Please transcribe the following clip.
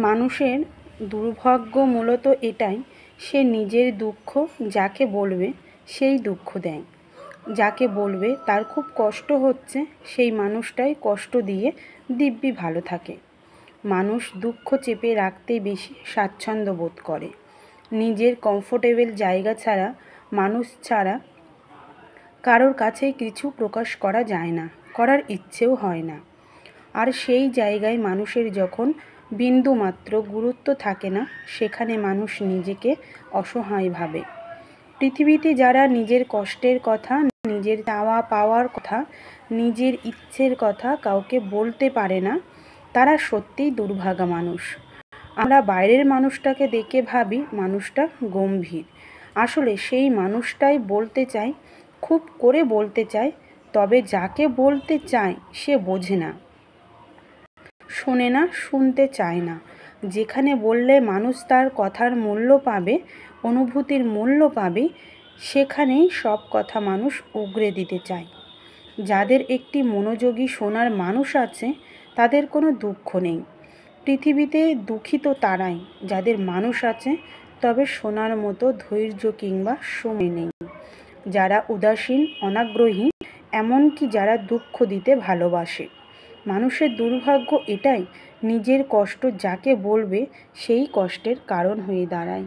মানুষের দুর্ভাগ্য মূলত এটাই, সে নিজের দুঃখ যাকে বলবে সেই দুঃখ দেয়। যাকে বলবে তার খুব কষ্ট হচ্ছে, সেই মানুষটাই কষ্ট দিয়ে দিব্যি ভালো থাকে। মানুষ দুঃখ চেপে রাখতেই বেশি স্বাচ্ছন্দ্য বোধ করে। নিজের কমফোর্টেবল জায়গা ছাড়া, মানুষ ছাড়া কারোর কাছেই কিছু প্রকাশ করা যায় না, করার ইচ্ছেও হয় না। আর সেই জায়গায় মানুষের যখন বিন্দুমাত্র গুরুত্ব থাকে না, সেখানে মানুষ নিজেকে অসহায় ভাবে। পৃথিবীতে যারা নিজের কষ্টের কথা, নিজের চাওয়া পাওয়ার কথা, নিজের ইচ্ছের কথা কাউকে বলতে পারে না, তারা সত্যিই দুর্ভাগা মানুষ। আমরা বাইরের মানুষটাকে দেখে ভাবি মানুষটা গম্ভীর, আসলে সেই মানুষটাই বলতে চায়, খুব করে বলতে চায়, তবে যাকে বলতে চায় সে বোঝে না, শোনে না, শুনতে চায় না। যেখানে বললে মানুষ তার কথার মূল্য পাবে, অনুভূতির মূল্য পাবে, সেখানেই সব কথা মানুষ উগরে দিতে চায়। যাদের একটি মনোযোগী শোনার মানুষ আছে, তাদের কোনো দুঃখ নেই। পৃথিবীতে দুঃখিত তারাই যাদের মানুষ আছে, তবে শোনার মতো ধৈর্য কিংবা সময় নেই। যারা উদাসীন, অনাগ্রহী, এমনকি যারা দুঃখ দিতে ভালোবাসে। মানুষের দুর্ভাগ্য এটাই, নিজের কষ্ট যাকে বলবে সেই কষ্টের কারণ হয়ে দাঁড়ায়।